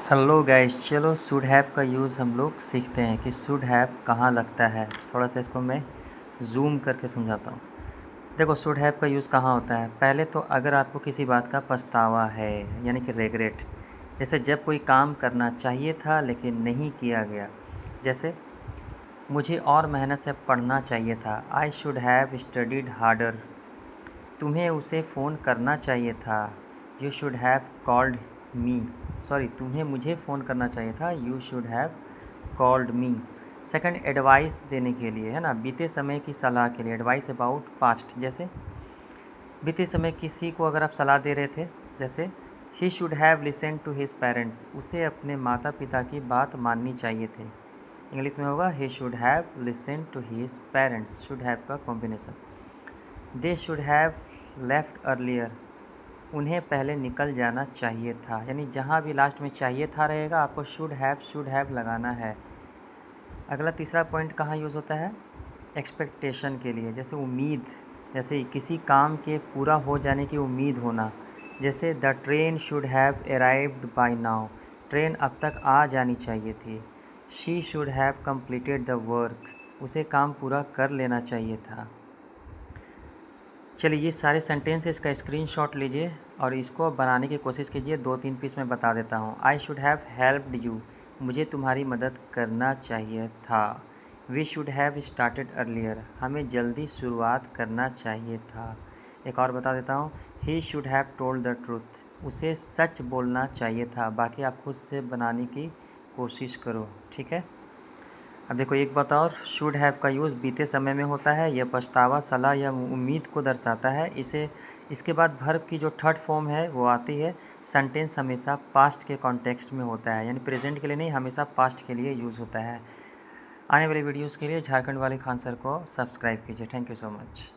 Hello guys, चलो should have का use हम लोग सीखते हैं कि शुड हैव कहाँ लगता है। थोड़ा सा इसको मैं जूम करके समझाता हूँ। देखो, शुड हैव का यूज़ कहाँ होता है। पहले तो अगर आपको किसी बात का पछतावा है, यानी कि रेगरेट, जैसे जब कोई काम करना चाहिए था लेकिन नहीं किया गया। जैसे मुझे और मेहनत से पढ़ना चाहिए था, आई शुड हैव स्टडीड हार्डर। तुम्हें उसे फ़ोन करना चाहिए था, you should have called me. Sorry, तुम्हें मुझे फ़ोन करना चाहिए था, you should have called me. Second, advice देने के लिए है ना, बीते समय की सलाह के लिए, एडवाइस अबाउट पास्ट। जैसे बीते समय किसी को अगर आप सलाह दे रहे थे, जैसे ही should have listen to his parents, उसे अपने माता पिता की बात माननी चाहिए थे। इंग्लिश में होगा he should have listen to his parents, should have का combination. They should have left earlier, उन्हें पहले निकल जाना चाहिए था। यानी जहाँ भी लास्ट में चाहिए था रहेगा, आपको शुड हैव लगाना है। अगला तीसरा पॉइंट कहाँ यूज़ होता है, एक्सपेक्टेशन के लिए। जैसे उम्मीद, जैसे किसी काम के पूरा हो जाने की उम्मीद होना। जैसे the train should have arrived by now, train अब तक आ जानी चाहिए थी। She should have completed the work, उसे काम पूरा कर लेना चाहिए था। चलिए, ये सारे सेंटेंस इसका स्क्रीनशॉट लीजिए और इसको बनाने की कोशिश कीजिए। 2-3 पीस में बता देता हूँ। I should have helped you, मुझे तुम्हारी मदद करना चाहिए था। We should have started earlier, हमें जल्दी शुरुआत करना चाहिए था। एक और बता देता हूँ, ही should have told the truth, उसे सच बोलना चाहिए था। बाकी आप खुद से बनाने की कोशिश करो, ठीक है। अब देखो, एक बात और, शुड हैव का यूज़ बीते समय में होता है। यह पछतावा, सलाह या उम्मीद को दर्शाता है। इसके बाद वर्ब की जो थर्ड फॉर्म है वो आती है। सेंटेंस हमेशा पास्ट के कॉन्टेक्स्ट में होता है, यानी प्रेजेंट के लिए नहीं, हमेशा पास्ट के लिए यूज़ होता है। आने वाले वीडियोज़ के लिए झारखंड वाले खान सर को सब्सक्राइब कीजिए। Thank you so much.